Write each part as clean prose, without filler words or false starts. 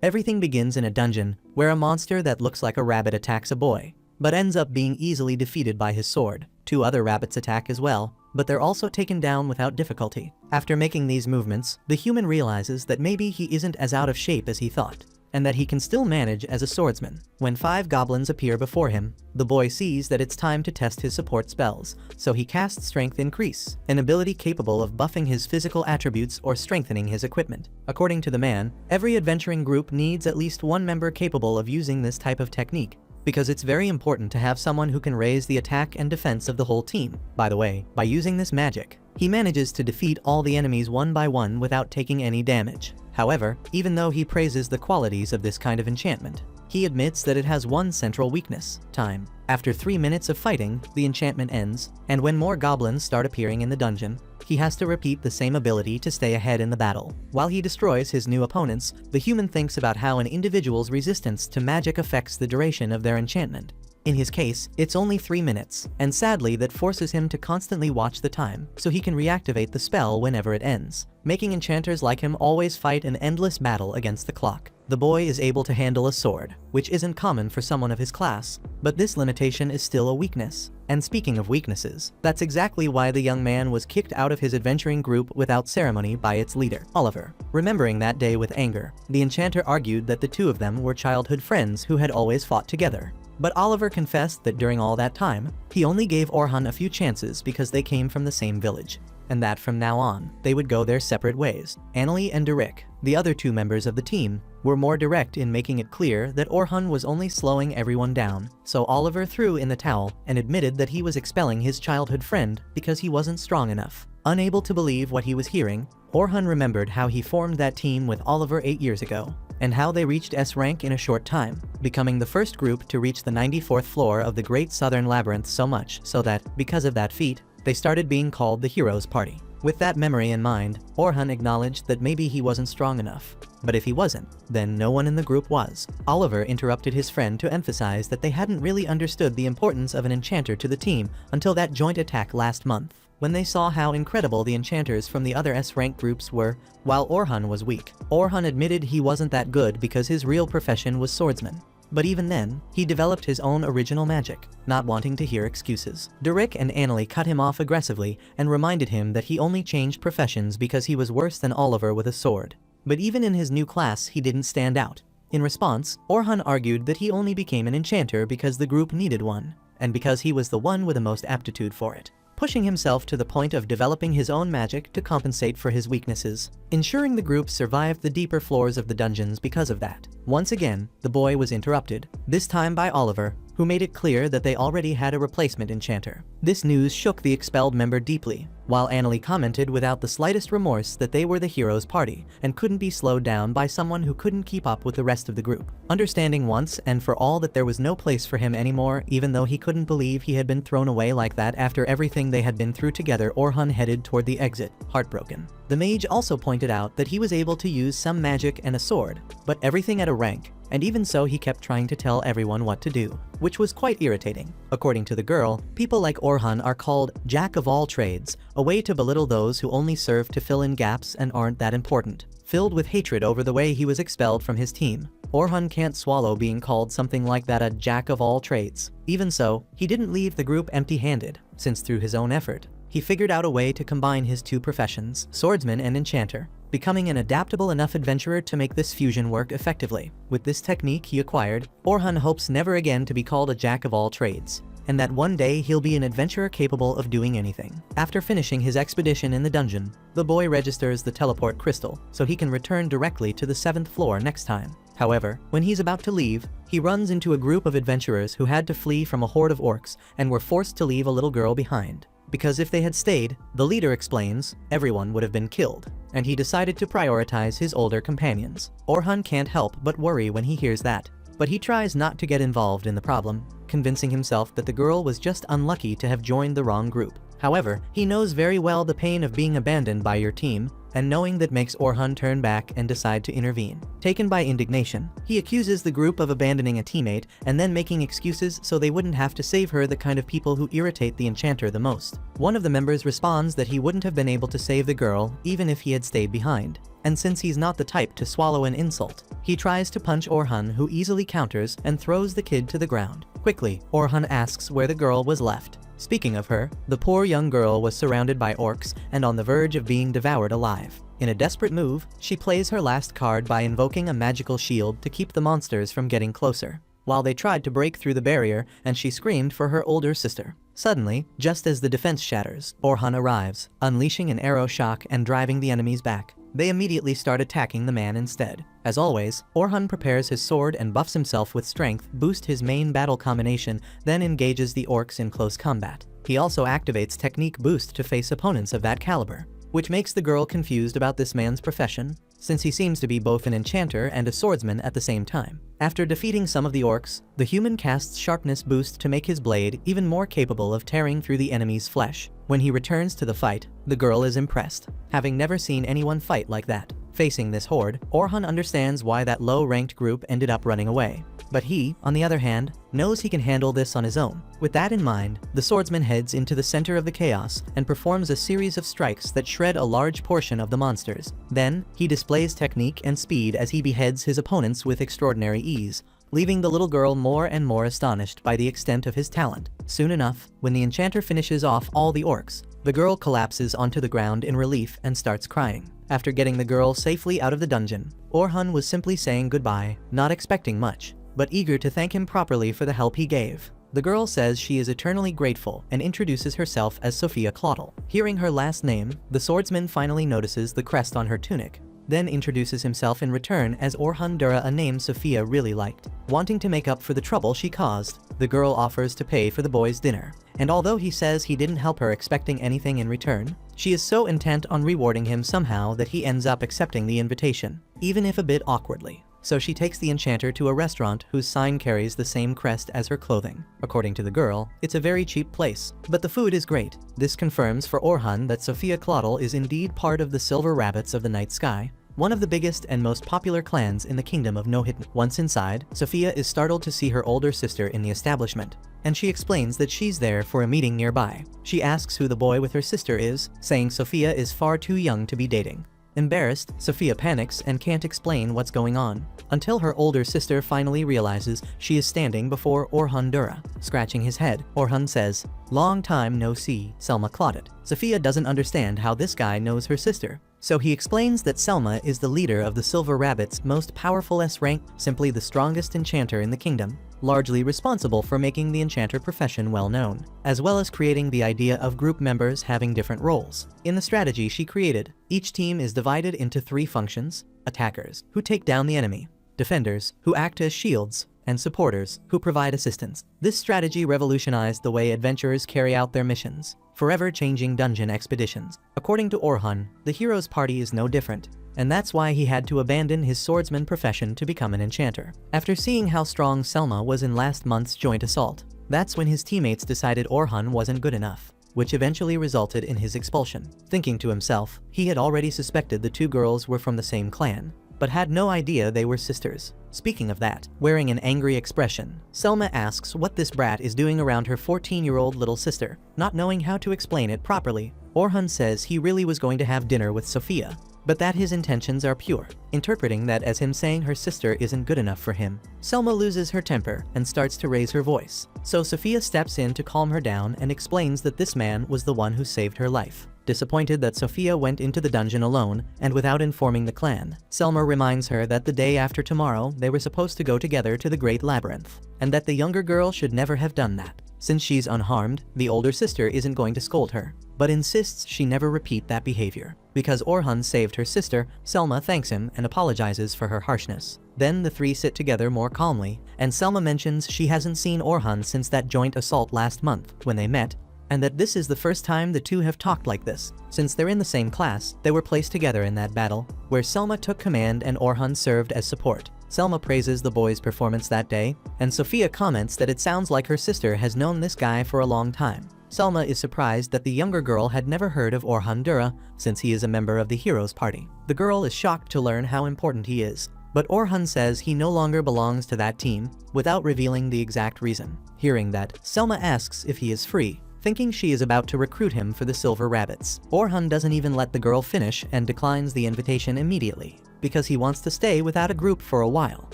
Everything begins in a dungeon, where a monster that looks like a rabbit attacks a boy, but ends up being easily defeated by his sword. Two other rabbits attack as well, but they're also taken down without difficulty. After making these movements, the human realizes that maybe he isn't as out of shape as he thought, and that he can still manage as a swordsman. When 5 goblins appear before him, the boy sees that it's time to test his support spells, so he casts Strength Increase, an ability capable of buffing his physical attributes or strengthening his equipment. According to the man, every adventuring group needs at least one member capable of using this type of technique, because it's very important to have someone who can raise the attack and defense of the whole team. By the way, by using this magic, he manages to defeat all the enemies one by one without taking any damage. However, even though he praises the qualities of this kind of enchantment, he admits that it has one central weakness: time. After 3 minutes of fighting, the enchantment ends, and when more goblins start appearing in the dungeon, he has to repeat the same ability to stay ahead in the battle. While he destroys his new opponents, the human thinks about how an individual's resistance to magic affects the duration of their enchantment. In his case, it's only 3 minutes, and sadly that forces him to constantly watch the time, so he can reactivate the spell whenever it ends, making enchanters like him always fight an endless battle against the clock. The boy is able to handle a sword, which isn't common for someone of his class, but this limitation is still a weakness. And speaking of weaknesses, that's exactly why the young man was kicked out of his adventuring group without ceremony by its leader, Oliver. Remembering that day with anger, the enchanter argued that the two of them were childhood friends who had always fought together. But Oliver confessed that during all that time, he only gave Orhan a few chances because they came from the same village, and that from now on, they would go their separate ways. Annalie and Derek, the other 2 members of the team, were more direct in making it clear that Orhan was only slowing everyone down, so Oliver threw in the towel and admitted that he was expelling his childhood friend because he wasn't strong enough. Unable to believe what he was hearing, Orhan remembered how he formed that team with Oliver 8 years ago, and how they reached S rank in a short time, becoming the first group to reach the 94th floor of the Great Southern Labyrinth, so much so that, because of that feat, they started being called the Heroes Party. With that memory in mind, Orhan acknowledged that maybe he wasn't strong enough. But if he wasn't, then no one in the group was. Oliver interrupted his friend to emphasize that they hadn't really understood the importance of an enchanter to the team until that joint attack last month, when they saw how incredible the enchanters from the other S-rank groups were, while Orhan was weak. Orhan admitted he wasn't that good because his real profession was swordsman. But even then, he developed his own original magic, not wanting to hear excuses. Derek and Annalie cut him off aggressively and reminded him that he only changed professions because he was worse than Oliver with a sword. But even in his new class, he didn't stand out. In response, Orhan argued that he only became an enchanter because the group needed one, and because he was the one with the most aptitude for it, pushing himself to the point of developing his own magic to compensate for his weaknesses, ensuring the group survived the deeper floors of the dungeons because of that. Once again, the boy was interrupted, this time by Oliver, who made it clear that they already had a replacement enchanter. This news shook the expelled member deeply, while Annalie commented without the slightest remorse that they were the Heroes Party and couldn't be slowed down by someone who couldn't keep up with the rest of the group. Understanding once and for all that there was no place for him anymore, even though he couldn't believe he had been thrown away like that after everything they had been through together, Orhan headed toward the exit, heartbroken. The mage also pointed out that he was able to use some magic and a sword, but everything at a rank, and even so he kept trying to tell everyone what to do, which was quite irritating. According to the girl, people like Orhan are called jack of all trades, a way to belittle those who only serve to fill in gaps and aren't that important. Filled with hatred over the way he was expelled from his team, Orhan can't swallow being called something like that, a jack of all trades. Even so, he didn't leave the group empty-handed, since through his own effort, he figured out a way to combine his 2 professions, swordsman and enchanter, becoming an adaptable enough adventurer to make this fusion work effectively. With this technique he acquired, Orhan hopes never again to be called a jack of all trades, and that one day he'll be an adventurer capable of doing anything. After finishing his expedition in the dungeon, the boy registers the teleport crystal, so he can return directly to the 7th floor next time. However, when he's about to leave, he runs into a group of adventurers who had to flee from a horde of orcs and were forced to leave a little girl behind. Because if they had stayed, the leader explains, everyone would have been killed, and he decided to prioritize his older companions. Orhan can't help but worry when he hears that, but he tries not to get involved in the problem, convincing himself that the girl was just unlucky to have joined the wrong group. However, he knows very well the pain of being abandoned by your team, and knowing that makes Orhan turn back and decide to intervene. Taken by indignation, he accuses the group of abandoning a teammate and then making excuses so they wouldn't have to save her, the kind of people who irritate the enchanter the most. One of the members responds that he wouldn't have been able to save the girl even if he had stayed behind, and since he's not the type to swallow an insult, he tries to punch Orhan, who easily counters and throws the kid to the ground. Quickly, Orhan asks where the girl was left. Speaking of her, the poor young girl was surrounded by orcs and on the verge of being devoured alive. In a desperate move, she plays her last card by invoking a magical shield to keep the monsters from getting closer, while they tried to break through the barrier and she screamed for her older sister. Suddenly, just as the defense shatters, Orhan arrives, unleashing an arrow shock and driving the enemies back. They immediately start attacking the man instead. As always, Orhan prepares his sword and buffs himself with strength, boost his main battle combination, then engages the orcs in close combat. He also activates technique boost to face opponents of that caliber, which makes the girl confused about this man's profession, since he seems to be both an enchanter and a swordsman at the same time. After defeating some of the orcs, the human casts sharpness boost to make his blade even more capable of tearing through the enemy's flesh. When he returns to the fight, the girl is impressed, having never seen anyone fight like that. Facing this horde, Orhan understands why that low-ranked group ended up running away. But he, on the other hand, knows he can handle this on his own. With that in mind, the swordsman heads into the center of the chaos and performs a series of strikes that shred a large portion of the monsters. Then, he displays technique and speed as he beheads his opponents with extraordinary ease, leaving the little girl more and more astonished by the extent of his talent. Soon enough, when the enchanter finishes off all the orcs, the girl collapses onto the ground in relief and starts crying. After getting the girl safely out of the dungeon, Orhan was simply saying goodbye, not expecting much, but eager to thank him properly for the help he gave. The girl says she is eternally grateful and introduces herself as Sophia Claudel. Hearing her last name, the swordsman finally notices the crest on her tunic, then introduces himself in return as Orhan Dura, a name Sophia really liked. Wanting to make up for the trouble she caused, the girl offers to pay for the boy's dinner, and although he says he didn't help her expecting anything in return, she is so intent on rewarding him somehow that he ends up accepting the invitation, even if a bit awkwardly. So she takes the enchanter to a restaurant whose sign carries the same crest as her clothing. According to the girl, it's a very cheap place, but the food is great. This confirms for Orhan that Sophia Claudel is indeed part of the Silver Rabbits of the Night Sky, one of the biggest and most popular clans in the kingdom of Nohitn. Once inside, Sophia is startled to see her older sister in the establishment, and she explains that she's there for a meeting nearby. She asks who the boy with her sister is, saying Sophia is far too young to be dating. Embarrassed, Sophia panics and can't explain what's going on, until her older sister finally realizes she is standing before Orhan Dura. Scratching his head, Orhan says, "Long time no see, Selma Claudette." Sophia doesn't understand how this guy knows her sister, so he explains that Selma is the leader of the Silver Rabbit's most powerful S-rank, simply the strongest enchanter in the kingdom, largely responsible for making the enchanter profession well known, as well as creating the idea of group members having different roles. In the strategy she created, each team is divided into 3 functions: attackers, who take down the enemy; defenders, who act as shields; and supporters, who provide assistance. This strategy revolutionized the way adventurers carry out their missions, forever changing dungeon expeditions. According to Orhan, the hero's party is no different, and that's why he had to abandon his swordsman profession to become an enchanter. After seeing how strong Selma was in last month's joint assault, that's when his teammates decided Orhan wasn't good enough, which eventually resulted in his expulsion. Thinking to himself, he had already suspected the 2 girls were from the same clan, but had no idea they were sisters. Speaking of that, wearing an angry expression, Selma asks what this brat is doing around her 14-year-old little sister. Not knowing how to explain it properly, Orhan says he really was going to have dinner with Sophia, but that his intentions are pure, interpreting that as him saying her sister isn't good enough for him. Selma loses her temper and starts to raise her voice, so Sophia steps in to calm her down and explains that this man was the one who saved her life. Disappointed that Sophia went into the dungeon alone and without informing the clan, Selma reminds her that the day after tomorrow they were supposed to go together to the Great Labyrinth, and that the younger girl should never have done that. Since she's unharmed, the older sister isn't going to scold her, but insists she never repeat that behavior. Because Orhan saved her sister, Selma thanks him and apologizes for her harshness. Then the 3 sit together more calmly, and Selma mentions she hasn't seen Orhan since that joint assault last month when they met, and that this is the first time the 2 have talked like this. Since they're in the same class, they were placed together in that battle, where Selma took command and Orhan served as support. Selma praises the boy's performance that day, and Sophia comments that it sounds like her sister has known this guy for a long time. Selma is surprised that the younger girl had never heard of Orhan Dura, since he is a member of the hero's party. The girl is shocked to learn how important he is, but Orhan says he no longer belongs to that team, without revealing the exact reason. Hearing that, Selma asks if he is free, thinking she is about to recruit him for the Silver Rabbits. Orhan doesn't even let the girl finish and declines the invitation immediately, because he wants to stay without a group for a while.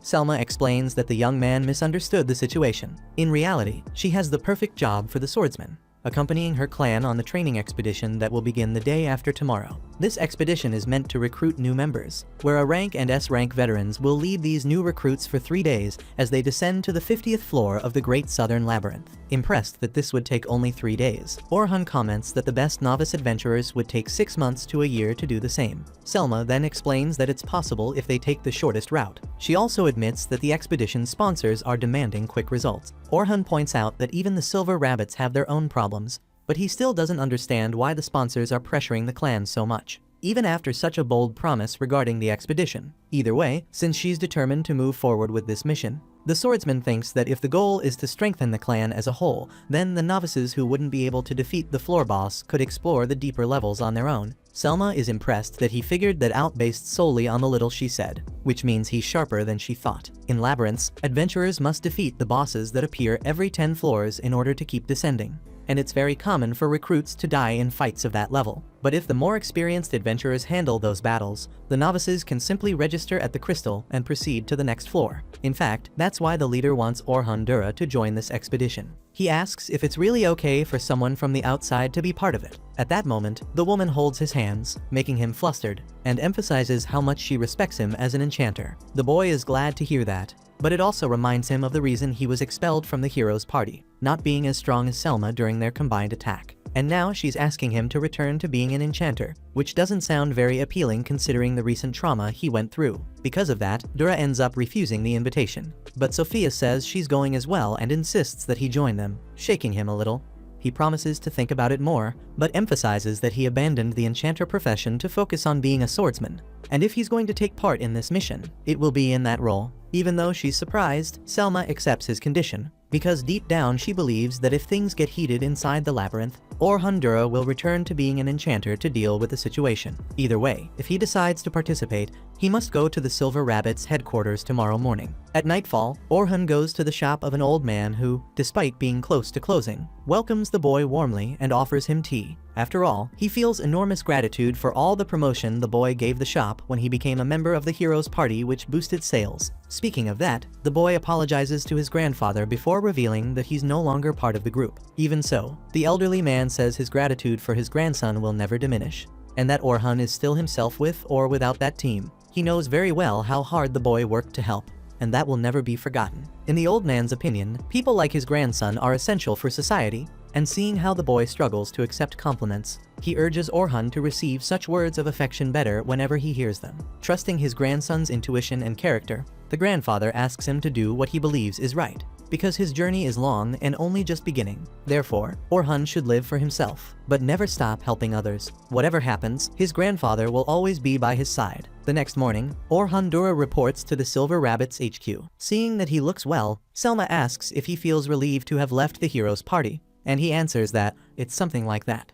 Selma explains that the young man misunderstood the situation. In reality, she has the perfect job for the swordsman, accompanying her clan on the training expedition that will begin the day after tomorrow. This expedition is meant to recruit new members, where a rank and S-rank veterans will lead these new recruits for 3 days as they descend to the 50th floor of the Great Southern Labyrinth. Impressed that this would take only 3 days, Orhan comments that the best novice adventurers would take 6 months to a year to do the same. Selma then explains that it's possible if they take the shortest route. She also admits that the expedition's sponsors are demanding quick results. Orhan points out that even the Silver Rabbits have their own problems, but he still doesn't understand why the sponsors are pressuring the clan so much, even after such a bold promise regarding the expedition. Either way, since she's determined to move forward with this mission, the swordsman thinks that if the goal is to strengthen the clan as a whole, then the novices who wouldn't be able to defeat the floor boss could explore the deeper levels on their own. Selma is impressed that he figured that out based solely on the little she said, which means he's sharper than she thought. In labyrinths, adventurers must defeat the bosses that appear every 10 floors in order to keep descending, and it's very common for recruits to die in fights of that level. But if the more experienced adventurers handle those battles, the novices can simply register at the crystal and proceed to the next floor. In fact, that's why the leader wants Orhan Dura to join this expedition. He asks if it's really okay for someone from the outside to be part of it. At that moment, the woman holds his hands, making him flustered, and emphasizes how much she respects him as an enchanter. The boy is glad to hear that, but it also reminds him of the reason he was expelled from the hero's party, not being as strong as Selma during their combined attack. And now she's asking him to return to being an enchanter, which doesn't sound very appealing considering the recent trauma he went through. Because of that, Dura ends up refusing the invitation. But Sophia says she's going as well and insists that he join them, shaking him a little. He promises to think about it more, but emphasizes that he abandoned the enchanter profession to focus on being a swordsman. And if he's going to take part in this mission, it will be in that role. Even though she's surprised, Selma accepts his condition, because deep down she believes that if things get heated inside the labyrinth, Orhan Dura will return to being an enchanter to deal with the situation. Either way, if he decides to participate, he must go to the Silver Rabbits' headquarters tomorrow morning. At nightfall, Orhan goes to the shop of an old man who, despite being close to closing, welcomes the boy warmly and offers him tea. After all, he feels enormous gratitude for all the promotion the boy gave the shop when he became a member of the hero's party, which boosted sales. Speaking of that, the boy apologizes to his grandfather before revealing that he's no longer part of the group. Even so, the elderly man says his gratitude for his grandson will never diminish, and that Orhan is still himself with or without that team. He knows very well how hard the boy worked to help, and that will never be forgotten. In the old man's opinion, people like his grandson are essential for society, and seeing how the boy struggles to accept compliments, he urges Orhan to receive such words of affection better whenever he hears them. Trusting his grandson's intuition and character, the grandfather asks him to do what he believes is right, because his journey is long and only just beginning. Therefore, Orhan should live for himself, but never stop helping others. Whatever happens, his grandfather will always be by his side. The next morning, Orhan Dura reports to the Silver Rabbits HQ. Seeing that he looks well, Selma asks if he feels relieved to have left the hero's party, and he answers that it's something like that.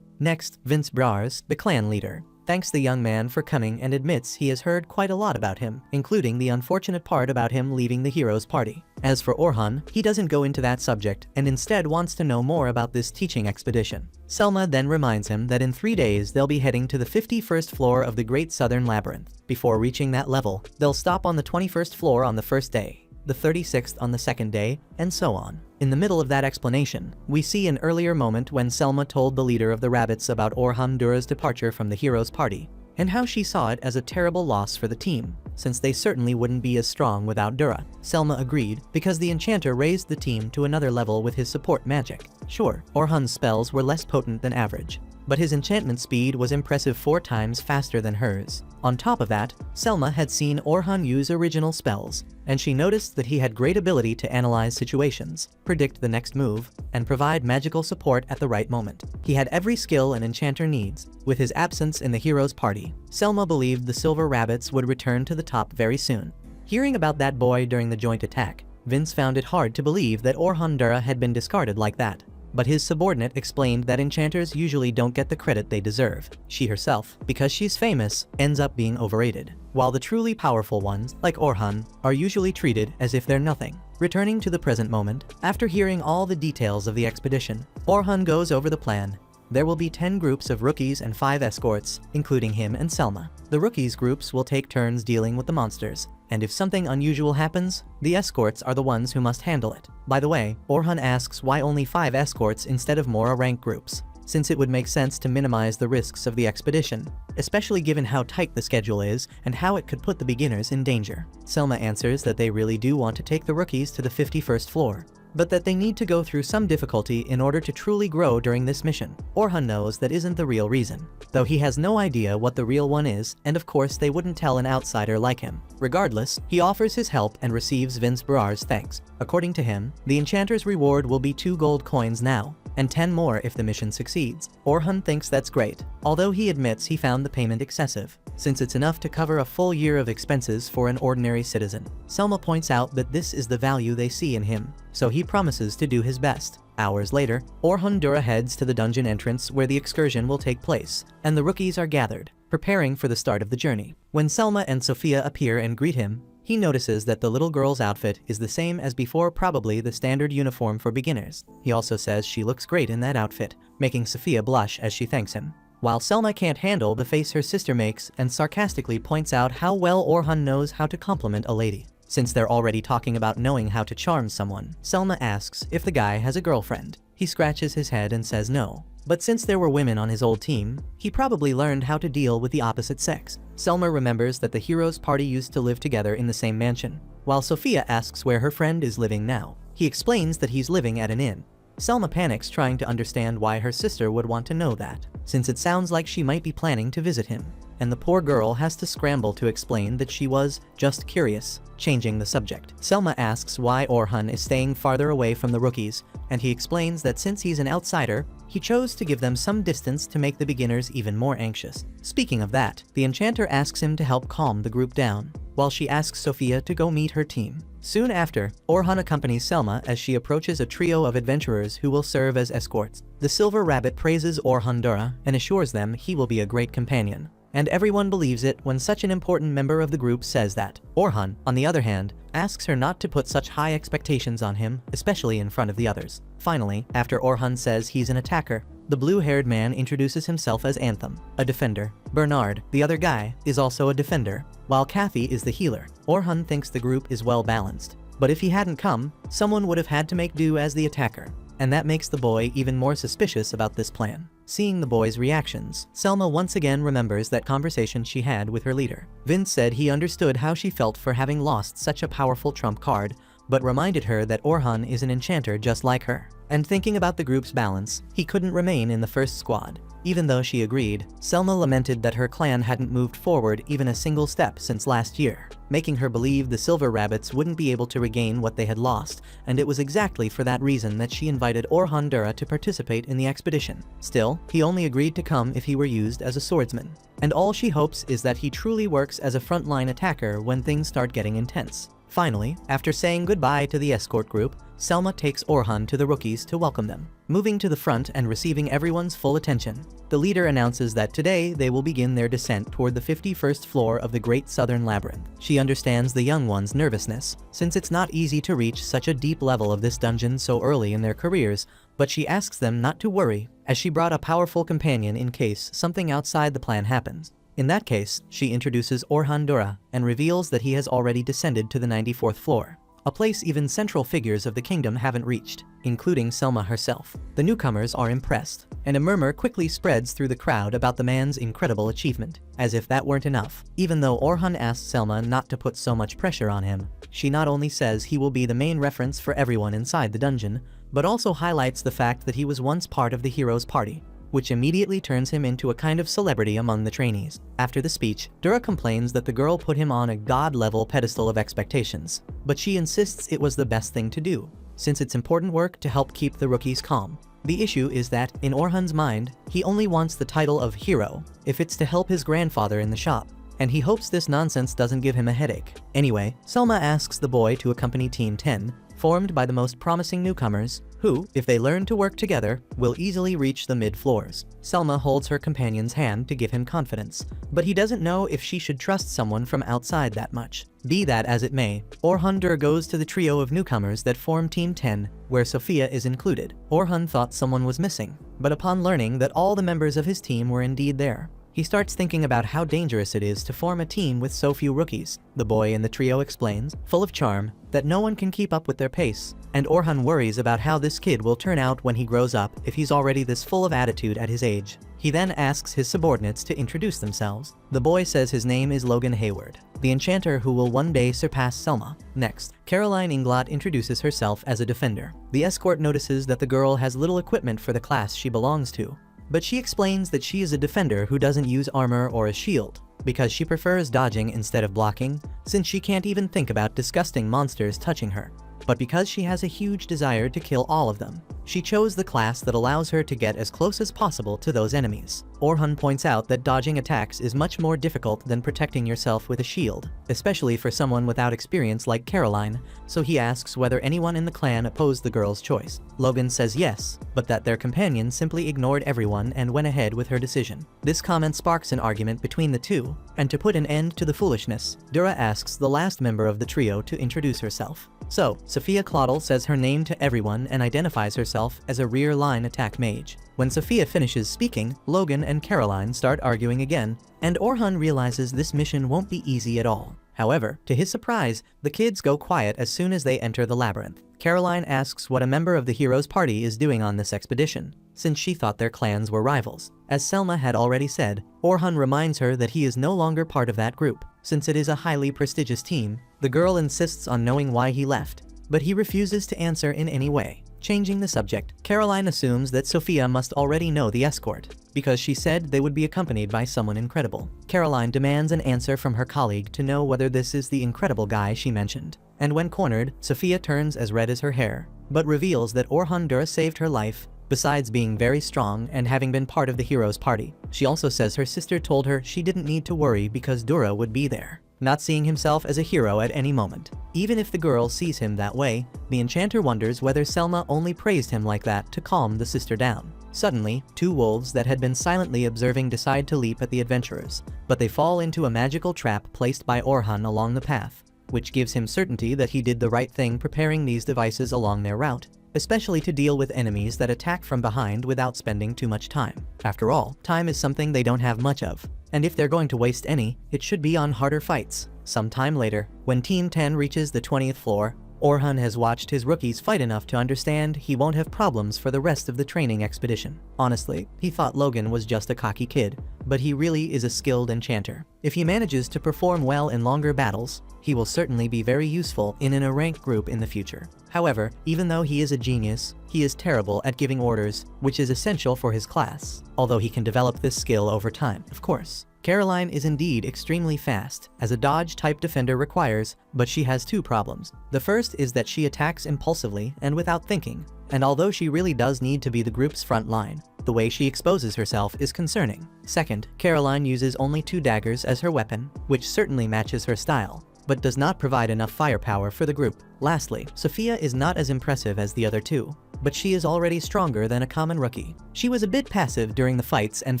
Next, Vince Brars, the clan leader, thanks the young man for coming and admits he has heard quite a lot about him, including the unfortunate part about him leaving the hero's party. As for Orhan, he doesn't go into that subject and instead wants to know more about this teaching expedition. Selma then reminds him that in 3 days they'll be heading to the 51st floor of the Great Southern Labyrinth. Before reaching that level, they'll stop on the 21st floor on the first day, the 36th on the second day, and so on. In the middle of that explanation, we see an earlier moment when Selma told the leader of the rabbits about Orhan Dura's departure from the hero's party, and how she saw it as a terrible loss for the team, since they certainly wouldn't be as strong without Dura. Selma agreed, because the enchanter raised the team to another level with his support magic. Sure, Orhan's spells were less potent than average, but his enchantment speed was impressive 4 times faster than hers. On top of that, Selma had seen Orhan use original spells, and she noticed that he had great ability to analyze situations, predict the next move, and provide magical support at the right moment. He had every skill an enchanter needs. With his absence in the hero's party, Selma believed the Silver Rabbits would return to the top very soon. Hearing about that boy during the joint attack, Vince found it hard to believe that Orhan Dura had been discarded like that. but his subordinate explained that enchanters usually don't get the credit they deserve. She herself, because she's famous, ends up being overrated, while the truly powerful ones, like Orhan, are usually treated as if they're nothing. Returning to the present moment, after hearing all the details of the expedition, Orhan goes over the plan. There will be 10 groups of rookies and 5 escorts, including him and Selma. The rookies groups will take turns dealing with the monsters, and if something unusual happens, the escorts are the ones who must handle it. By the way, Orhan asks why only 5 escorts instead of more rank groups, since it would make sense to minimize the risks of the expedition, especially given how tight the schedule is and how it could put the beginners in danger. Selma answers that they really do want to take the rookies to the 51st floor, but that they need to go through some difficulty in order to truly grow during this mission. Orhan knows that isn't the real reason, though he has no idea what the real one is, and of course they wouldn't tell an outsider like him. Regardless, he offers his help and receives Vince Barar's thanks. According to him, the enchanter's reward will be 2 gold coins now, and 10 more if the mission succeeds. Orhan thinks that's great, although he admits he found the payment excessive, since it's enough to cover a full year of expenses for an ordinary citizen. Selma points out that this is the value they see in him, so he promises to do his best. Hours later, Orhan Dura heads to the dungeon entrance where the excursion will take place, and the rookies are gathered, preparing for the start of the journey. When Selma and Sophia appear and greet him, he notices that the little girl's outfit is the same as before, probably the standard uniform for beginners. He also says she looks great in that outfit, making Sophia blush as she thanks him. While Selma can't handle the face her sister makes and sarcastically points out how well Orhan knows how to compliment a lady. Since they're already talking about knowing how to charm someone, Selma asks if the guy has a girlfriend. He scratches his head and says no. But since there were women on his old team, he probably learned how to deal with the opposite sex. Selma remembers that the heroes' party used to live together in the same mansion, while Sophia asks where her friend is living now. He explains that he's living at an inn. Selma panics, trying to understand why her sister would want to know that, since it sounds like she might be planning to visit him, and the poor girl has to scramble to explain that she was just curious, changing the subject. Selma asks why Orhan is staying farther away from the rookies, and he explains that since he's an outsider, he chose to give them some distance to make the beginners even more anxious. Speaking of that, the enchanter asks him to help calm the group down, while she asks Sophia to go meet her team. Soon after, Orhan accompanies Selma as she approaches a trio of adventurers who will serve as escorts. The Silver Rabbit praises Orhan Dura and assures them he will be a great companion, and everyone believes it when such an important member of the group says that. Orhan, on the other hand, asks her not to put such high expectations on him, especially in front of the others. Finally, after Orhan says he's an attacker, the blue-haired man introduces himself as Anthem, a defender. Bernard, the other guy, is also a defender, while Kathy is the healer. Orhan thinks the group is well balanced, but if he hadn't come, someone would have had to make do as the attacker, and that makes the boy even more suspicious about this plan. Seeing the boy's reactions, Selma once again remembers that conversation she had with her leader. Vince said he understood how she felt for having lost such a powerful trump card, but reminded her that Orhan is an enchanter just like her. And thinking about the group's balance, he couldn't remain in the first squad. Even though she agreed, Selma lamented that her clan hadn't moved forward even a single step since last year, making her believe the Silver Rabbits wouldn't be able to regain what they had lost, and it was exactly for that reason that she invited Orhan Dura to participate in the expedition. Still, he only agreed to come if he were used as a swordsman, and all she hopes is that he truly works as a frontline attacker when things start getting intense. Finally, after saying goodbye to the escort group, Selma takes Orhan to the rookies to welcome them. Moving to the front and receiving everyone's full attention, the leader announces that today they will begin their descent toward the 51st floor of the Great Southern Labyrinth. She understands the young one's nervousness, since it's not easy to reach such a deep level of this dungeon so early in their careers, but she asks them not to worry, as she brought a powerful companion in case something outside the plan happens. In that case, she introduces Orhan Dura and reveals that he has already descended to the 94th floor, a place even central figures of the kingdom haven't reached, including Selma herself. The newcomers are impressed, and a murmur quickly spreads through the crowd about the man's incredible achievement. As if that weren't enough, even though Orhan asks Selma not to put so much pressure on him, she not only says he will be the main reference for everyone inside the dungeon, but also highlights the fact that he was once part of the hero's party, which immediately turns him into a kind of celebrity among the trainees. After the speech, Dura complains that the girl put him on a god-level pedestal of expectations, but she insists it was the best thing to do, since it's important work to help keep the rookies calm. The issue is that, in Orhan's mind, he only wants the title of hero if it's to help his grandfather in the shop, and he hopes this nonsense doesn't give him a headache. Anyway, Selma asks the boy to accompany Team 10, formed by the most promising newcomers, who, if they learn to work together, will easily reach the mid-floors. Selma holds her companion's hand to give him confidence, but he doesn't know if she should trust someone from outside that much. Be that as it may, Orhan Dur goes to the trio of newcomers that form Team 10, where Sophia is included. Orhan thought someone was missing, but upon learning that all the members of his team were indeed there, he starts thinking about how dangerous it is to form a team with so few rookies. The boy in the trio explains, full of charm, that no one can keep up with their pace, and Orhan worries about how this kid will turn out when he grows up if he's already this full of attitude at his age. He then asks his subordinates to introduce themselves. The boy says his name is Logan Hayward, the enchanter who will one day surpass Selma. Next, Caroline Inglot introduces herself as a defender. The escort notices that the girl has little equipment for the class she belongs to, but she explains that she is a defender who doesn't use armor or a shield, because she prefers dodging instead of blocking, since she can't even think about disgusting monsters touching her. But because she has a huge desire to kill all of them, she chose the class that allows her to get as close as possible to those enemies. Orhan points out that dodging attacks is much more difficult than protecting yourself with a shield, especially for someone without experience like Caroline, so he asks whether anyone in the clan opposed the girl's choice. Logan says yes, but that their companion simply ignored everyone and went ahead with her decision. This comment sparks an argument between the two, and to put an end to the foolishness, Dura asks the last member of the trio to introduce herself. So, Sophia Claudel says her name to everyone and identifies herself as a rear line attack mage. When Sophia finishes speaking, Logan and Caroline start arguing again, and Orhan realizes this mission won't be easy at all. However, to his surprise, the kids go quiet as soon as they enter the labyrinth. Caroline asks what a member of the hero's party is doing on this expedition, since she thought their clans were rivals. As Selma had already said, Orhan reminds her that he is no longer part of that group, since it is a highly prestigious team. The girl insists on knowing why he left, but he refuses to answer in any way. Changing the subject, Caroline assumes that Sophia must already know the escort, because she said they would be accompanied by someone incredible. Caroline demands an answer from her colleague to know whether this is the incredible guy she mentioned. And when cornered, Sophia turns as red as her hair, but reveals that Orhan Dur saved her life, besides being very strong and having been part of the hero's party. She also says her sister told her she didn't need to worry because Dura would be there, not seeing himself as a hero at any moment. Even if the girl sees him that way, the enchanter wonders whether Selma only praised him like that to calm the sister down. Suddenly, two wolves that had been silently observing decide to leap at the adventurers, but they fall into a magical trap placed by Orhan along the path, which gives him certainty that he did the right thing preparing these devices along their route, especially to deal with enemies that attack from behind without spending too much time. After all, time is something they don't have much of, and if they're going to waste any, it should be on harder fights. Some time later, when Team 10 reaches the 20th floor, Orhan has watched his rookies fight enough to understand he won't have problems for the rest of the training expedition. Honestly, he thought Logan was just a cocky kid, but he really is a skilled enchanter. If he manages to perform well in longer battles, he will certainly be very useful in a ranked group in the future. However, even though he is a genius, he is terrible at giving orders, which is essential for his class, although he can develop this skill over time, of course. Caroline is indeed extremely fast, as a dodge-type defender requires, but she has two problems. The first is that she attacks impulsively and without thinking, and although she really does need to be the group's front line, the way she exposes herself is concerning. Second, Caroline uses only 2 daggers as her weapon, which certainly matches her style, but does not provide enough firepower for the group. Lastly, Sophia is not as impressive as the other two, but she is already stronger than a common rookie. She was a bit passive during the fights and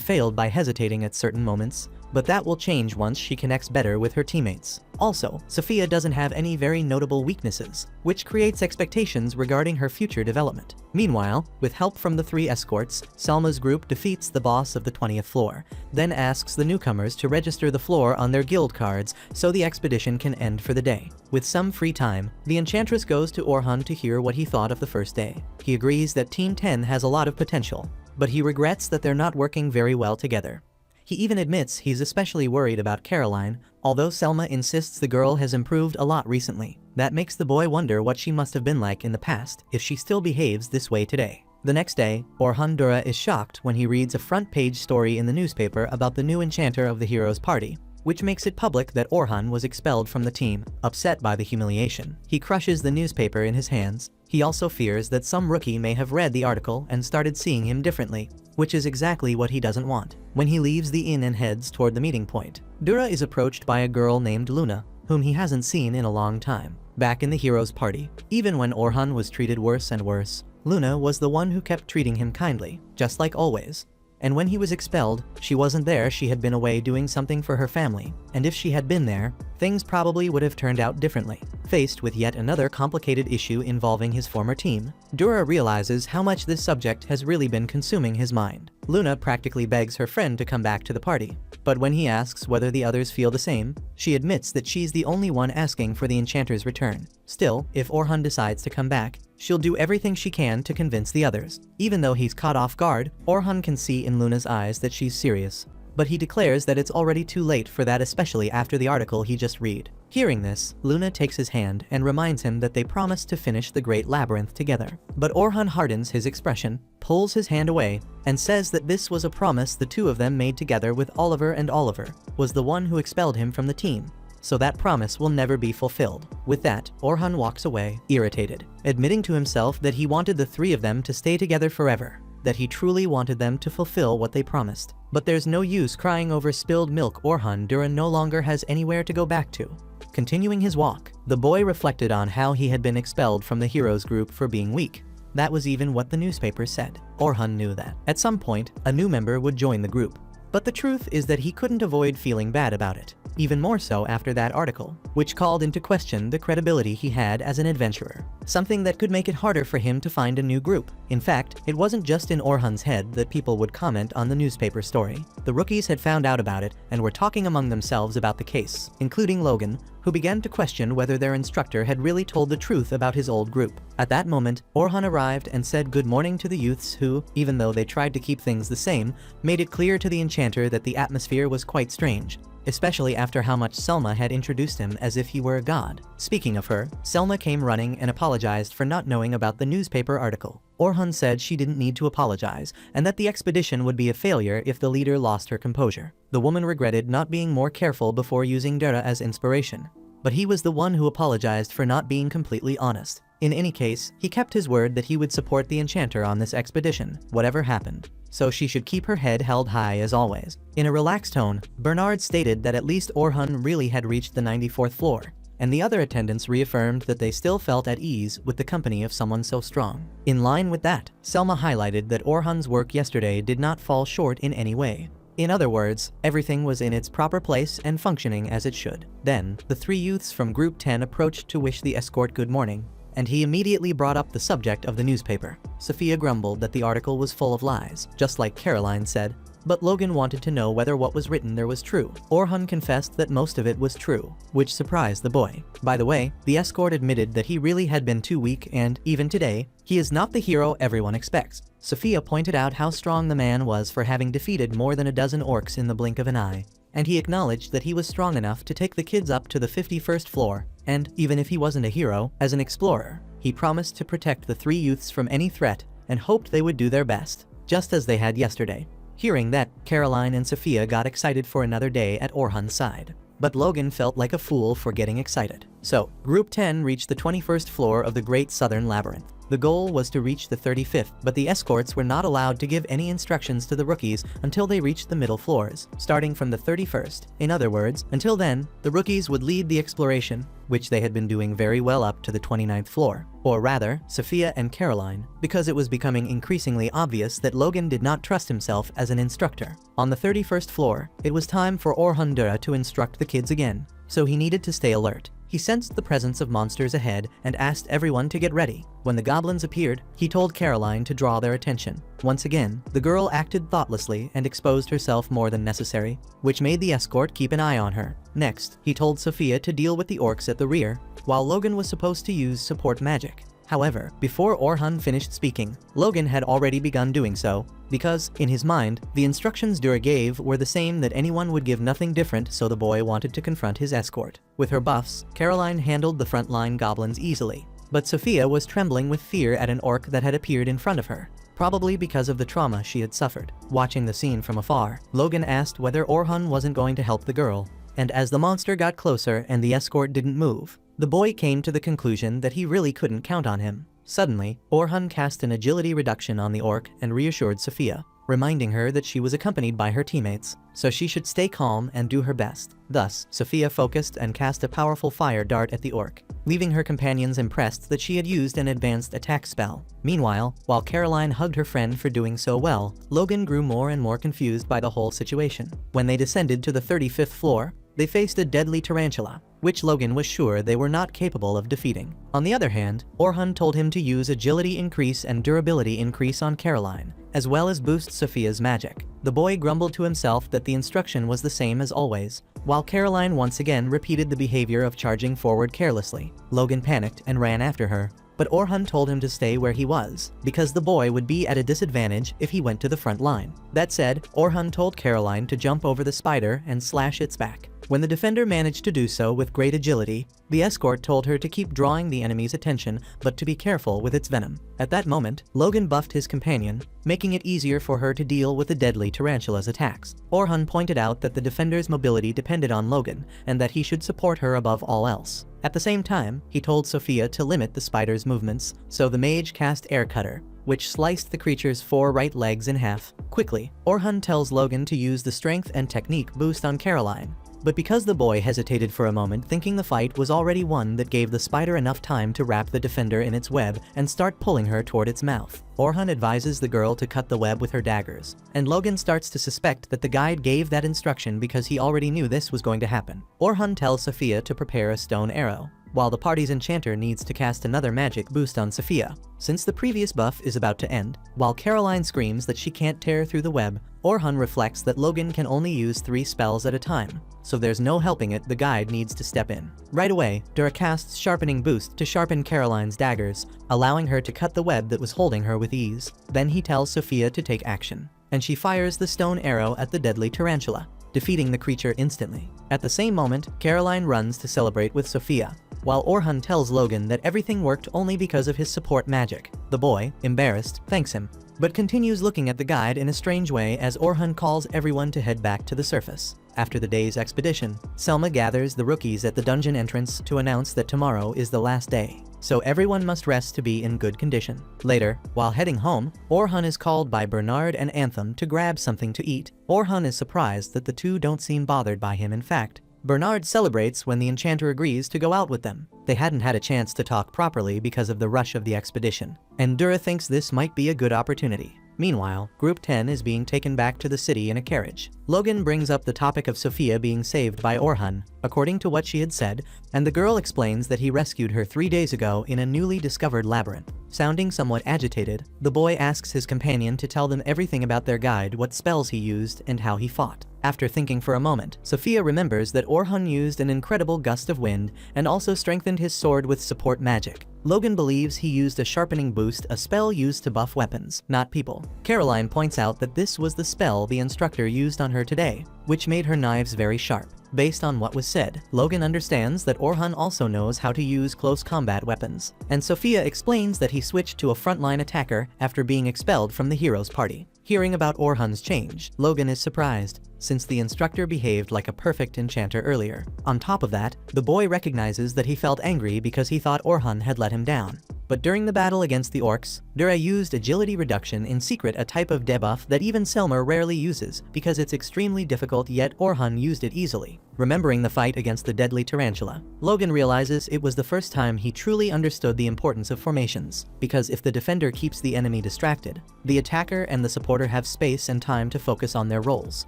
failed by hesitating at certain moments, but that will change once she connects better with her teammates. Also, Sophia doesn't have any very notable weaknesses, which creates expectations regarding her future development. Meanwhile, with help from the 3 escorts, Selma's group defeats the boss of the 20th floor, then asks the newcomers to register the floor on their guild cards so the expedition can end for the day. With some free time, the enchantress goes to Orhan to hear what he thought of the first day. He agrees that Team 10 has a lot of potential, but he regrets that they're not working very well together. He even admits he's especially worried about Caroline, although Selma insists the girl has improved a lot recently. That makes the boy wonder what she must have been like in the past if she still behaves this way today. The next day, Orhan Dur is shocked when he reads a front-page story in the newspaper about the new enchanter of the hero's party, which makes it public that Orhan was expelled from the team. Upset by the humiliation, he crushes the newspaper in his hands. He also fears that some rookie may have read the article and started seeing him differently, which is exactly what he doesn't want. When he leaves the inn and heads toward the meeting point, Dura is approached by a girl named Luna, whom he hasn't seen in a long time. Back in the hero's party, even when Orhan was treated worse and worse, Luna was the one who kept treating him kindly, just like always. And when he was expelled, she wasn't there. She had been away doing something for her family, and if she had been there, things probably would have turned out differently. Faced with yet another complicated issue involving his former team, Dura realizes how much this subject has really been consuming his mind. Luna practically begs her friend to come back to the party, but when he asks whether the others feel the same, she admits that she's the only one asking for the enchanter's return. Still, if Orhan decides to come back, she'll do everything she can to convince the others. Even though he's caught off guard, Orhan can see in Luna's eyes that she's serious. But he declares that it's already too late for that, especially after the article he just read. Hearing this, Luna takes his hand and reminds him that they promised to finish the Great Labyrinth together. But Orhan hardens his expression, pulls his hand away, and says that this was a promise the two of them made together with Oliver, and Oliver was the one who expelled him from the team. So that promise will never be fulfilled. With that, Orhan walks away, irritated, admitting to himself that he wanted the three of them to stay together forever, that he truly wanted them to fulfill what they promised. But there's no use crying over spilled milk. Orhan Dura no longer has anywhere to go back to. Continuing his walk, the boy reflected on how he had been expelled from the heroes group for being weak. That was even what the newspaper said. Orhan knew that at some point, a new member would join the group. But the truth is that he couldn't avoid feeling bad about it. Even more so after that article, which called into question the credibility he had as an adventurer, something that could make it harder for him to find a new group. In fact, it wasn't just in Orhan's head that people would comment on the newspaper story. The rookies had found out about it and were talking among themselves about the case, including Logan, who began to question whether their instructor had really told the truth about his old group. At that moment, Orhan arrived and said good morning to the youths who, even though they tried to keep things the same, made it clear to the enchanter that the atmosphere was quite strange, especially after how much Selma had introduced him as if he were a god. Speaking of her, Selma came running and apologized for not knowing about the newspaper article. Orhan said she didn't need to apologize, and that the expedition would be a failure if the leader lost her composure. The woman regretted not being more careful before using Dura as inspiration, but he was the one who apologized for not being completely honest. In any case, he kept his word that he would support the enchanter on this expedition, whatever happened. So she should keep her head held high as always. In a relaxed tone, Bernard stated that at least Orhan really had reached the 94th floor, and the other attendants reaffirmed that they still felt at ease with the company of someone so strong. In line with that, Selma highlighted that Orhan's work yesterday did not fall short in any way. In other words, everything was in its proper place and functioning as it should. Then, the three youths from Group 10 approached to wish the escort good morning, and he immediately brought up the subject of the newspaper. Sophia grumbled that the article was full of lies, just like Caroline said, but Logan wanted to know whether what was written there was true. Orhan confessed that most of it was true, which surprised the boy. By the way, the escort admitted that he really had been too weak and, even today, he is not the hero everyone expects. Sophia pointed out how strong the man was for having defeated more than a dozen orcs in the blink of an eye, and he acknowledged that he was strong enough to take the kids up to the 51st floor, and, even if he wasn't a hero, as an explorer, he promised to protect the three youths from any threat and hoped they would do their best, just as they had yesterday. Hearing that, Caroline and Sophia got excited for another day at Orhan's side. But Logan felt like a fool for getting excited. So, Group 10 reached the 21st floor of the Great Southern Labyrinth. The goal was to reach the 35th, but the escorts were not allowed to give any instructions to the rookies until they reached the middle floors, starting from the 31st. In other words, until then, the rookies would lead the exploration, which they had been doing very well up to the 29th floor. Or rather, Sophia and Caroline, because it was becoming increasingly obvious that Logan did not trust himself as an instructor. On the 31st floor, it was time for Orhan Dura to instruct the kids again, so he needed to stay alert. He sensed the presence of monsters ahead and asked everyone to get ready. When the goblins appeared, he told Caroline to draw their attention. Once again, the girl acted thoughtlessly and exposed herself more than necessary, which made the escort keep an eye on her. Next, he told Sophia to deal with the orcs at the rear, while Logan was supposed to use support magic. However, before Orhan finished speaking, Logan had already begun doing so, because, in his mind, the instructions Dura gave were the same that anyone would give, nothing different, so the boy wanted to confront his escort. With her buffs, Caroline handled the frontline goblins easily, but Sophia was trembling with fear at an orc that had appeared in front of her, probably because of the trauma she had suffered. Watching the scene from afar, Logan asked whether Orhan wasn't going to help the girl, and as the monster got closer and the escort didn't move, the boy came to the conclusion that he really couldn't count on him. Suddenly, Orhan cast an agility reduction on the orc and reassured Sophia. reminding her that she was accompanied by her teammates, so she should stay calm and do her best. Thus, Sophia focused and cast a powerful fire dart at the orc, leaving her companions impressed that she had used an advanced attack spell. Meanwhile, while Caroline hugged her friend for doing so well, Logan grew more and more confused by the whole situation. When they descended to the 35th floor, they faced a deadly tarantula, which Logan was sure they were not capable of defeating. On the other hand, Orhun told him to use agility increase and durability increase on Caroline, as well as boost Sophia's magic. The boy grumbled to himself that the instruction was the same as always, while Caroline once again repeated the behavior of charging forward carelessly. Logan panicked and ran after her, but Orhun told him to stay where he was, because the boy would be at a disadvantage if he went to the front line. That said, Orhun told Caroline to jump over the spider and slash its back. When the defender managed to do so with great agility, the escort told her to keep drawing the enemy's attention, but to be careful with its venom. At that moment, Logan buffed his companion, making it easier for her to deal with the deadly tarantula's attacks. Orhun pointed out that the defender's mobility depended on Logan, and that he should support her above all else. At the same time, he told Sophia to limit the spider's movements, so the mage cast Air Cutter, which sliced the creature's 4 right legs in half. Quickly, Orhun tells Logan to use the strength and technique boost on Caroline. But because the boy hesitated for a moment, thinking the fight was already won, that gave the spider enough time to wrap the defender in its web and start pulling her toward its mouth. Orhun advises the girl to cut the web with her daggers, and Logan starts to suspect that the guide gave that instruction because he already knew this was going to happen. Orhun tells Sophia to prepare a stone arrow, while the party's enchanter needs to cast another magic boost on Sophia, since the previous buff is about to end. While Caroline screams that she can't tear through the web, Orhun reflects that Logan can only use 3 spells at a time, so there's no helping it, the guide needs to step in. Right away, Dura casts Sharpening Boost to sharpen Caroline's daggers, allowing her to cut the web that was holding her with ease. Then he tells Sophia to take action, and she fires the stone arrow at the deadly tarantula, defeating the creature instantly. At the same moment, Caroline runs to celebrate with Sophia, while Orhun tells Logan that everything worked only because of his support magic. The boy, embarrassed, thanks him, but continues looking at the guide in a strange way as Orhun calls everyone to head back to the surface. After the day's expedition, Selma gathers the rookies at the dungeon entrance to announce that tomorrow is the last day, so everyone must rest to be in good condition. Later, while heading home, Orhun is called by Bernard and Anthem to grab something to eat. Orhun is surprised that the two don't seem bothered by him. In fact, Bernard celebrates when the enchanter agrees to go out with them. They hadn't had a chance to talk properly because of the rush of the expedition, and Dura thinks this might be a good opportunity. Meanwhile, Group 10 is being taken back to the city in a carriage. Logan brings up the topic of Sophia being saved by Orhun, according to what she had said, and the girl explains that he rescued her 3 days ago in a newly discovered labyrinth. Sounding somewhat agitated, the boy asks his companion to tell them everything about their guide, what spells he used, and how he fought. After thinking for a moment, Sophia remembers that Orhun used an incredible gust of wind and also strengthened his sword with support magic. Logan believes he used a sharpening boost, a spell used to buff weapons, not people. Caroline points out that this was the spell the instructor used on her today, which made her knives very sharp. Based on what was said, Logan understands that Orhun also knows how to use close combat weapons, and Sophia explains that he switched to a frontline attacker after being expelled from the hero's party. Hearing about Orhun's change, Logan is surprised, since the instructor behaved like a perfect enchanter earlier. On top of that, the boy recognizes that he felt angry because he thought Orhun had let him down. But during the battle against the orcs, Dura used agility reduction in secret, a type of debuff that even Selma rarely uses because it's extremely difficult, yet Orhun used it easily. Remembering the fight against the deadly tarantula, Logan realizes it was the first time he truly understood the importance of formations, because if the defender keeps the enemy distracted, the attacker and the supporter have space and time to focus on their roles.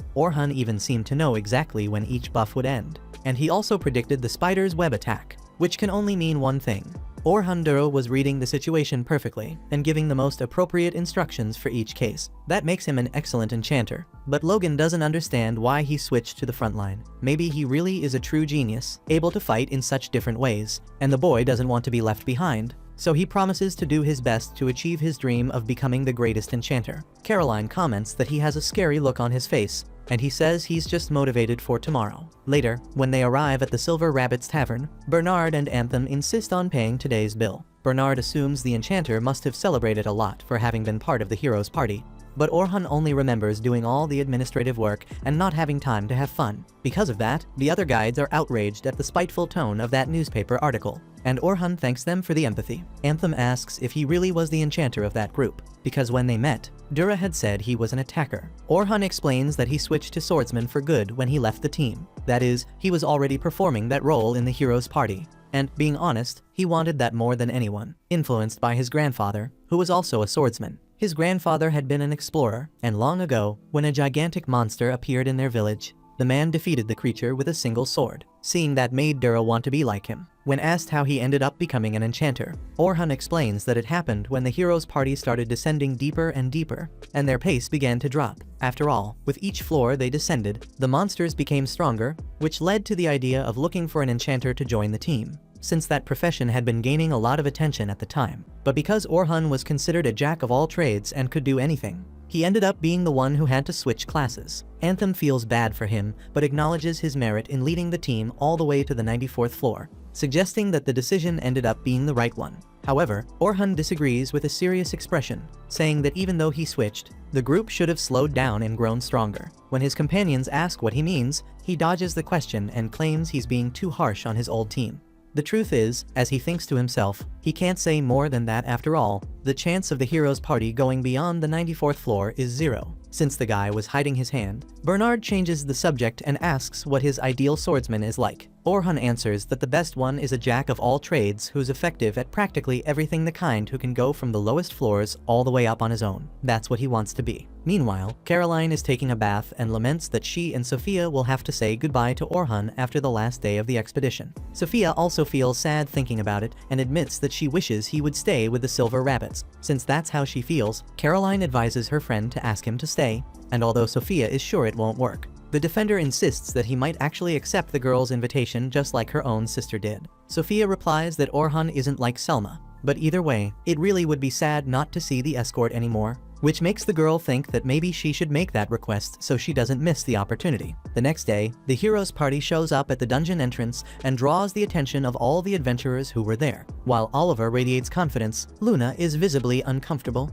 Orhun even seemed to know exactly when each buff would end, and he also predicted the spider's web attack, which can only mean one thing. Orhun Dura was reading the situation perfectly and giving the most appropriate instructions for each case. That makes him an excellent enchanter, but Logan doesn't understand why he switched to the front line. Maybe he really is a true genius, able to fight in such different ways, and the boy doesn't want to be left behind, so he promises to do his best to achieve his dream of becoming the greatest enchanter. Caroline comments that he has a scary look on his face, and he says he's just motivated for tomorrow. Later, when they arrive at the Silver Rabbit's Tavern, Bernard and Anthem insist on paying today's bill. Bernard assumes the enchanter must have celebrated a lot for having been part of the hero's party. but Orhan only remembers doing all the administrative work and not having time to have fun. Because of that, the other guides are outraged at the spiteful tone of that newspaper article, and Orhan thanks them for the empathy. Anthem asks if he really was the enchanter of that group, because when they met, Dura had said he was an attacker. Orhan explains that he switched to swordsman for good when he left the team. That is, he was already performing that role in the hero's party. And, being honest, he wanted that more than anyone, influenced by his grandfather, who was also a swordsman. His grandfather had been an explorer, and long ago, when a gigantic monster appeared in their village, the man defeated the creature with a single sword. Seeing that made Dura want to be like him. When asked how he ended up becoming an enchanter, Orhan explains that it happened when the hero's party started descending deeper and deeper, and their pace began to drop. After all, with each floor they descended, the monsters became stronger, which led to the idea of looking for an enchanter to join the team, since that profession had been gaining a lot of attention at the time. But because Orhan was considered a jack of all trades and could do anything, he ended up being the one who had to switch classes. Anthem feels bad for him, but acknowledges his merit in leading the team all the way to the 94th floor, suggesting that the decision ended up being the right one. However, Orhan disagrees with a serious expression, saying that even though he switched, the group should have slowed down and grown stronger. When his companions ask what he means, he dodges the question and claims he's being too harsh on his old team. The truth is, as he thinks to himself, he can't say more than that. After all, the chance of the hero's party going beyond the 94th floor is 0. Since the guy was hiding his hand, Bernard changes the subject and asks what his ideal swordsman is like. Orhan answers that the best one is a jack of all trades who's effective at practically everything, the kind who can go from the lowest floors all the way up on his own. That's what he wants to be. Meanwhile, Caroline is taking a bath and laments that she and Sophia will have to say goodbye to Orhan after the last day of the expedition. Sophia also feels sad thinking about it and admits that she wishes he would stay with the Silver Rabbits. Since that's how she feels, Caroline advises her friend to ask him to stay, and although Sophia is sure it won't work, the defender insists that he might actually accept the girl's invitation just like her own sister did. Sophia replies that Orhan isn't like Selma, but either way, it really would be sad not to see the escort anymore, which makes the girl think that maybe she should make that request so she doesn't miss the opportunity. The next day, the hero's party shows up at the dungeon entrance and draws the attention of all the adventurers who were there. While Oliver radiates confidence, Luna is visibly uncomfortable.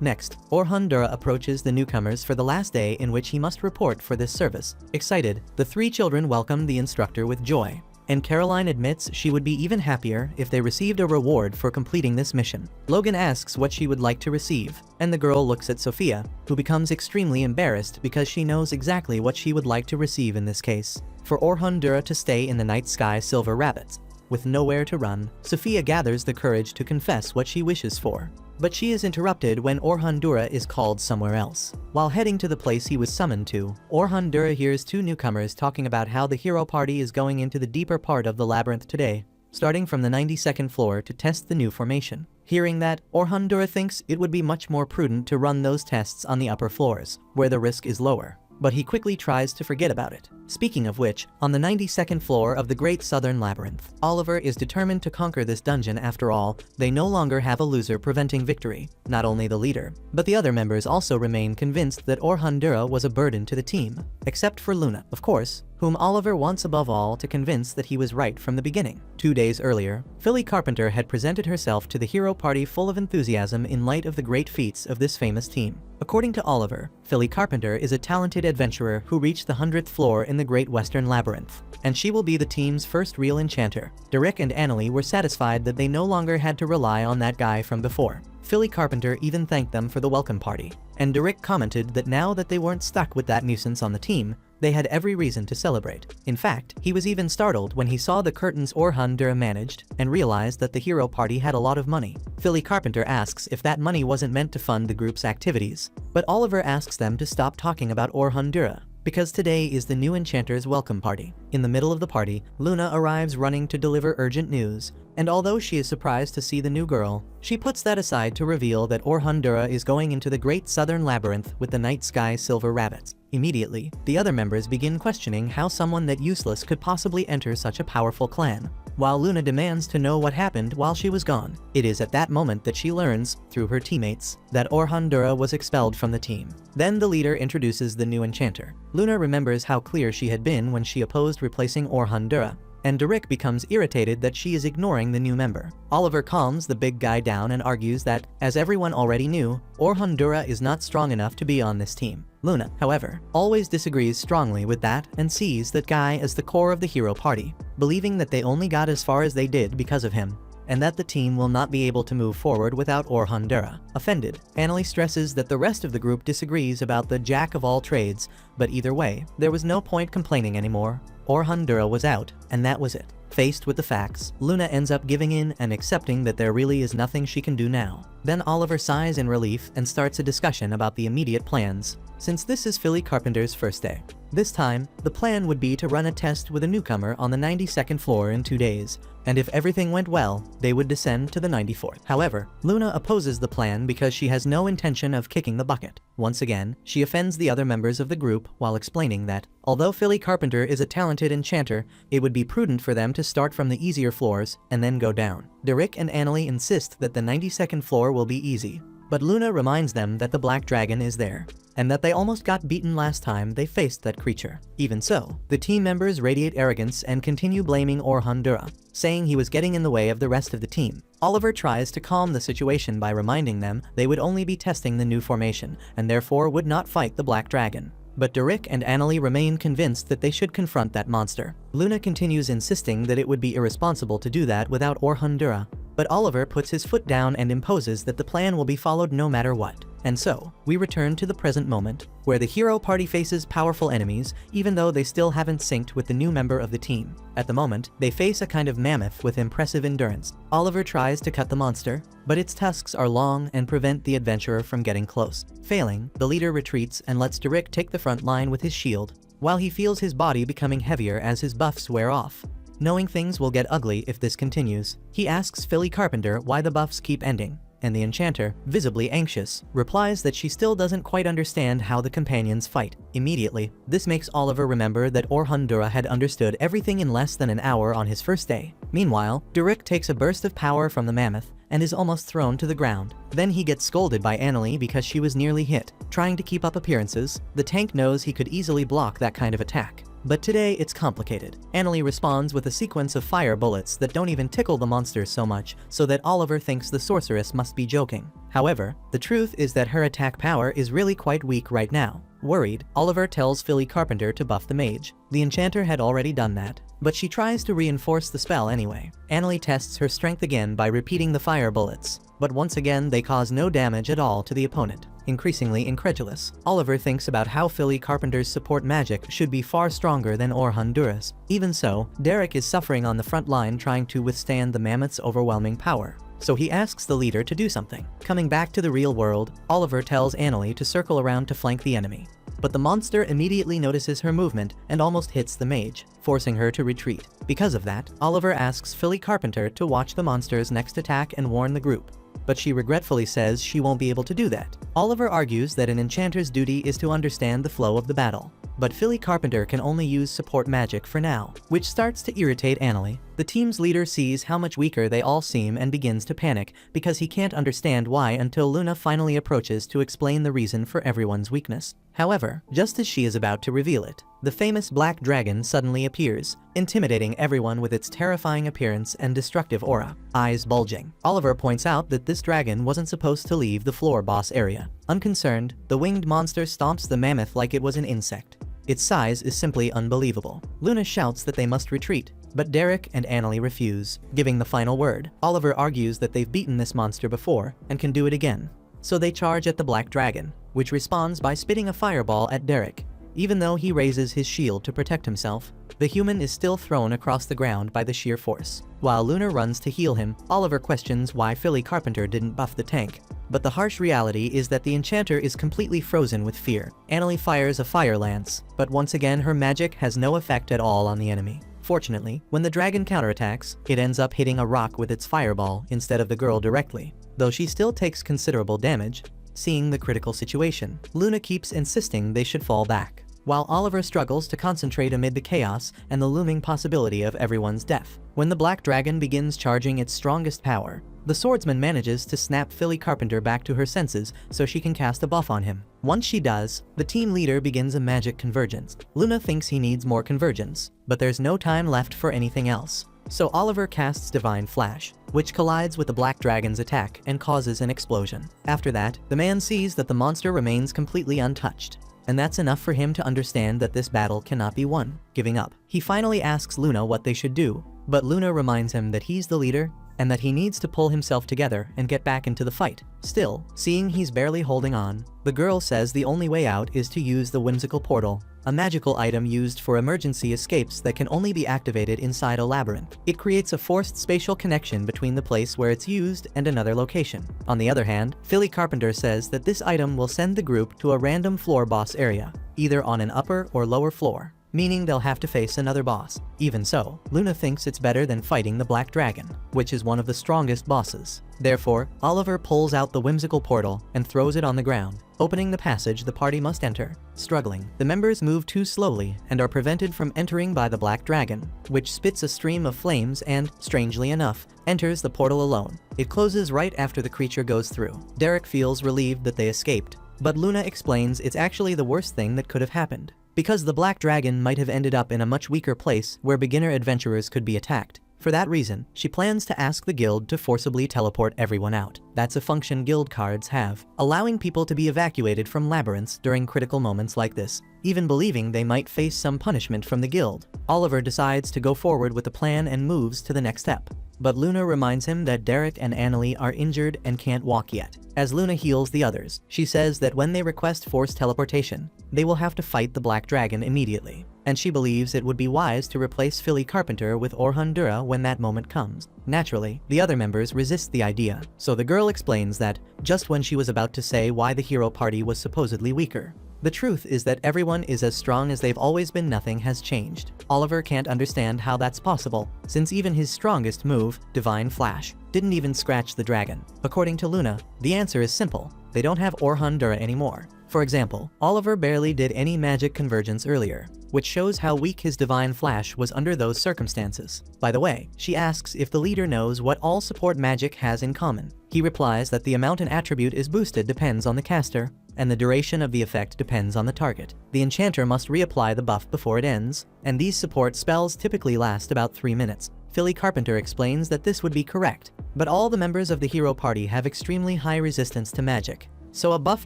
Next, Orhan Dura approaches the newcomers for the last day in which he must report for this service. Excited, the 3 children welcome the instructor with joy, and Caroline admits she would be even happier if they received a reward for completing this mission. Logan asks what she would like to receive, and the girl looks at Sophia, who becomes extremely embarrassed because she knows exactly what she would like to receive in this case: for Orhan Dura to stay in the night sky Silver Rabbits. With nowhere to run, Sophia gathers the courage to confess what she wishes for. But she is interrupted when Orhan Dura is called somewhere else. While heading to the place he was summoned to, Orhan Dura hears 2 newcomers talking about how the hero party is going into the deeper part of the labyrinth today, starting from the 92nd floor to test the new formation. Hearing that, Orhan Dura thinks it would be much more prudent to run those tests on the upper floors, where the risk is lower. But he quickly tries to forget about it. Speaking of which, on the 92nd floor of the Great Southern Labyrinth, Oliver is determined to conquer this dungeon. After all, they no longer have a loser preventing victory. Not only the leader, but the other members also remain convinced that Orhan Dura was a burden to the team, except for Luna, of course, whom Oliver wants above all to convince that he was right from the beginning. 2 days earlier, Philly Carpenter had presented herself to the hero party full of enthusiasm in light of the great feats of this famous team. According to Oliver, Philly Carpenter is a talented adventurer who reached the 100th floor in the Great Western Labyrinth, and she will be the team's first real enchanter. Derek and Annalie were satisfied that they no longer had to rely on that guy from before. Philly Carpenter even thanked them for the welcome party, and Derek commented that now that they weren't stuck with that nuisance on the team, they had every reason to celebrate. In fact, he was even startled when he saw the curtains Orhan Dura managed and realized that the hero party had a lot of money. Philly Carpenter asks if that money wasn't meant to fund the group's activities, but Oliver asks them to stop talking about Orhan Dura, because today is the new enchanter's welcome party. In the middle of the party, Luna arrives running to deliver urgent news, and although she is surprised to see the new girl, she puts that aside to reveal that Orhan Dura is going into the Great Southern Labyrinth with the Night Sky Silver Rabbits. Immediately, the other members begin questioning how someone that useless could possibly enter such a powerful clan, while Luna demands to know what happened while she was gone. It is at that moment that she learns, through her teammates, that Orhan Dura was expelled from the team. Then the leader introduces the new enchanter. Luna remembers how clear she had been when she opposed replacing Orhan Dura, and Derek becomes irritated that she is ignoring the new member. Oliver calms the big guy down and argues that, as everyone already knew, Orhundura is not strong enough to be on this team. Luna, however, always disagrees strongly with that and sees that guy as the core of the hero party, believing that they only got as far as they did because of him, and that the team will not be able to move forward without Orhundura. Offended, Annalie stresses that the rest of the group disagrees about the jack of all trades, but either way, there was no point complaining anymore. Orhundura was out, and that was it. Faced with the facts, Luna ends up giving in and accepting that there really is nothing she can do now. Then Oliver sighs in relief and starts a discussion about the immediate plans, since this is Philly Carpenter's first day. This time, the plan would be to run a test with a newcomer on the 92nd floor in 2 days, and if everything went well, they would descend to the 94th. However, Luna opposes the plan because she has no intention of kicking the bucket. Once again, she offends the other members of the group while explaining that, although Philly Carpenter is a talented enchanter, it would be prudent for them to start from the easier floors and then go down. Derek and Annalie insist that the 92nd floor will be easy, but Luna reminds them that the Black Dragon is there, and that they almost got beaten last time they faced that creature. Even so, the team members radiate arrogance and continue blaming Orhundura, saying he was getting in the way of the rest of the team. Oliver tries to calm the situation by reminding them they would only be testing the new formation, and therefore would not fight the Black Dragon. But Derek and Annalie remain convinced that they should confront that monster. Luna continues insisting that it would be irresponsible to do that without Orhundura, but Oliver puts his foot down and imposes that the plan will be followed no matter what. And so, we return to the present moment, where the hero party faces powerful enemies, even though they still haven't synced with the new member of the team. At the moment, they face a kind of mammoth with impressive endurance. Oliver tries to cut the monster, but its tusks are long and prevent the adventurer from getting close. Failing, the leader retreats and lets Derek take the front line with his shield, while he feels his body becoming heavier as his buffs wear off. Knowing things will get ugly if this continues, he asks Philly Carpenter why the buffs keep ending, and the enchanter, visibly anxious, replies that she still doesn't quite understand how the companions fight. Immediately, this makes Oliver remember that Orhundura had understood everything in less than an hour on his first day. Meanwhile, Derek takes a burst of power from the mammoth and is almost thrown to the ground. Then he gets scolded by Annalie because she was nearly hit. Trying to keep up appearances, the tank knows he could easily block that kind of attack. But today it's complicated. Annalie responds with a sequence of fire bullets that don't even tickle the monster so much, so that Oliver thinks the sorceress must be joking. However, the truth is that her attack power is really quite weak right now. Worried, Oliver tells Philly Carpenter to buff the mage. The enchanter had already done that, but she tries to reinforce the spell anyway. Annalie tests her strength again by repeating the fire bullets, but once again they cause no damage at all to the opponent. Increasingly incredulous, Oliver thinks about how Philly Carpenter's support magic should be far stronger than Orhundura's. Even so, Derek is suffering on the front line trying to withstand the mammoth's overwhelming power, so he asks the leader to do something. Coming back to the real world, Oliver tells Annalie to circle around to flank the enemy, but the monster immediately notices her movement and almost hits the mage, forcing her to retreat. Because of that, Oliver asks Philly Carpenter to watch the monster's next attack and warn the group, but she regretfully says she won't be able to do that. Oliver argues that an enchanter's duty is to understand the flow of the battle, but Philly Carpenter can only use support magic for now, which starts to irritate Annalie. The team's leader sees how much weaker they all seem and begins to panic because he can't understand why until Luna finally approaches to explain the reason for everyone's weakness. However, just as she is about to reveal it, the famous Black Dragon suddenly appears, intimidating everyone with its terrifying appearance and destructive aura, eyes bulging. Oliver points out that this dragon wasn't supposed to leave the floor boss area. Unconcerned, the winged monster stomps the mammoth like it was an insect. Its size is simply unbelievable. Luna shouts that they must retreat, but Derek and Annalie refuse, giving the final word. Oliver argues that they've beaten this monster before and can do it again, so they charge at the Black Dragon, which responds by spitting a fireball at Derek. Even though he raises his shield to protect himself, the human is still thrown across the ground by the sheer force. While Luna runs to heal him, Oliver questions why Philly Carpenter didn't buff the tank, but the harsh reality is that the enchanter is completely frozen with fear. Annalie fires a fire lance, but once again her magic has no effect at all on the enemy. Fortunately, when the dragon counterattacks, it ends up hitting a rock with its fireball instead of the girl directly, though she still takes considerable damage. Seeing the critical situation, Luna keeps insisting they should fall back, while Oliver struggles to concentrate amid the chaos and the looming possibility of everyone's death. When the Black Dragon begins charging its strongest power, the swordsman manages to snap Philly Carpenter back to her senses so she can cast a buff on him. Once she does, the team leader begins a magic convergence. Luna thinks he needs more convergence, but there's no time left for anything else. So Oliver casts Divine Flash, which collides with the Black Dragon's attack and causes an explosion. After that, the man sees that the monster remains completely untouched, and that's enough for him to understand that this battle cannot be won. Giving up, he finally asks Luna what they should do, but Luna reminds him that he's the leader and that he needs to pull himself together and get back into the fight. Still, seeing he's barely holding on, the girl says the only way out is to use the whimsical portal, a magical item used for emergency escapes that can only be activated inside a labyrinth. It creates a forced spatial connection between the place where it's used and another location. On the other hand, Philly Carpenter says that this item will send the group to a random floor boss area, either on an upper or lower floor, meaning they'll have to face another boss. Even so, Luna thinks it's better than fighting the Black Dragon, which is one of the strongest bosses. Therefore, Oliver pulls out the whimsical portal and throws it on the ground, opening the passage the party must enter. Struggling, the members move too slowly and are prevented from entering by the Black Dragon, which spits a stream of flames and, strangely enough, enters the portal alone. It closes right after the creature goes through. Derek feels relieved that they escaped, but Luna explains it's actually the worst thing that could have happened, because the Black Dragon might have ended up in a much weaker place where beginner adventurers could be attacked. For that reason, she plans to ask the guild to forcibly teleport everyone out. That's a function guild cards have, allowing people to be evacuated from labyrinths during critical moments like this, even believing they might face some punishment from the guild. Oliver decides to go forward with the plan and moves to the next step, but Luna reminds him that Derek and Annalie are injured and can't walk yet. As Luna heals the others, she says that when they request forced teleportation, they will have to fight the Black Dragon immediately, and she believes it would be wise to replace Philly Carpenter with Orhandura when that moment comes. Naturally, the other members resist the idea, so the girl explains that, just when she was about to say why the hero party was supposedly weaker, the truth is that everyone is as strong as they've always been. Nothing has changed. Oliver can't understand how that's possible, since even his strongest move, Divine Flash, didn't even scratch the dragon. According to Luna, the answer is simple. They don't have Orhandura anymore. For example, Oliver barely did any magic convergence earlier, which shows how weak his Divine Flash was under those circumstances. By the way, she asks if the leader knows what all support magic has in common. He replies that the amount an attribute is boosted depends on the caster, and the duration of the effect depends on the target. The enchanter must reapply the buff before it ends, and these support spells typically last about 3 minutes. Philly Carpenter explains that this would be correct, but all the members of the hero party have extremely high resistance to magic, so a buff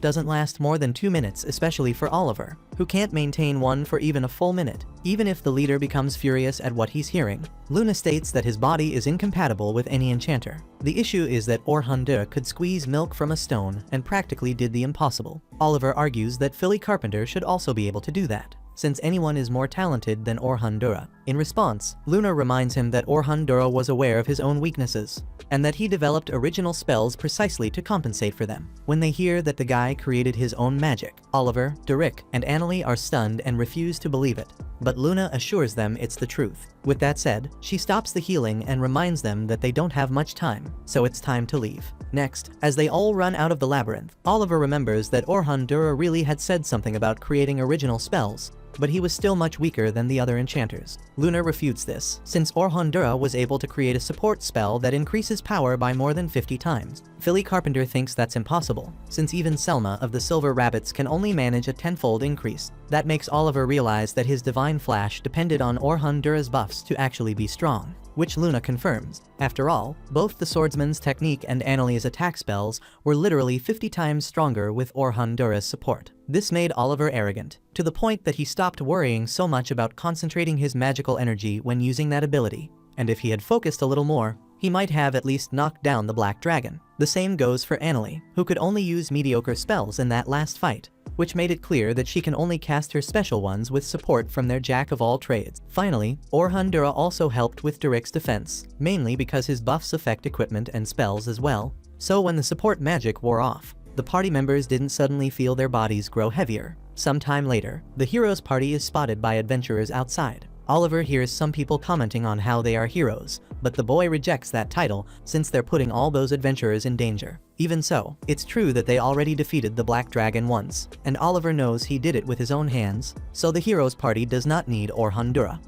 doesn't last more than 2 minutes, especially for Oliver, who can't maintain one for even a full minute. Even if the leader becomes furious at what he's hearing, Luna states that his body is incompatible with any enchanter. The issue is that Orhandura could squeeze milk from a stone and practically did the impossible. Oliver argues that Philly Carpenter should also be able to do that, since anyone is more talented than Orhandura. In response, Luna reminds him that Orhandura was aware of his own weaknesses, and that he developed original spells precisely to compensate for them. When they hear that the guy created his own magic, Oliver, Derek, and Annalie are stunned and refuse to believe it, but Luna assures them it's the truth. With that said, she stops the healing and reminds them that they don't have much time, so it's time to leave. Next, as they all run out of the labyrinth, Oliver remembers that Orhandura really had said something about creating original spells, but he was still much weaker than the other enchanters. Luna refutes this, since Orhandura was able to create a support spell that increases power by more than 50 times. Philly Carpenter thinks that's impossible, since even Selma of the Silver Rabbits can only manage a 10-fold increase. That makes Oliver realize that his Divine Flash depended on Orhandura's buffs to actually be strong, which Luna confirms. After all, both the swordsman's technique and Annalie's attack spells were literally 50 times stronger with Orhandura's support. This made Oliver arrogant, to the point that he stopped worrying so much about concentrating his magical energy when using that ability, and if he had focused a little more, he might have at least knocked down the Black Dragon. The same goes for Annalie, who could only use mediocre spells in that last fight, which made it clear that she can only cast her special ones with support from their jack-of-all-trades. Finally, Orhandura also helped with Derek's defense, mainly because his buffs affect equipment and spells as well, so when the support magic wore off, the party members didn't suddenly feel their bodies grow heavier. Sometime later, the heroes' party is spotted by adventurers outside. Oliver hears some people commenting on how they are heroes, but the boy rejects that title since they're putting all those adventurers in danger. Even so, it's true that they already defeated the Black Dragon once, and Oliver knows he did it with his own hands, so the heroes' party does not need Orhandura.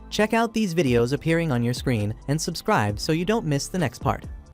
Check out these videos appearing on your screen and subscribe so you don't miss the next part.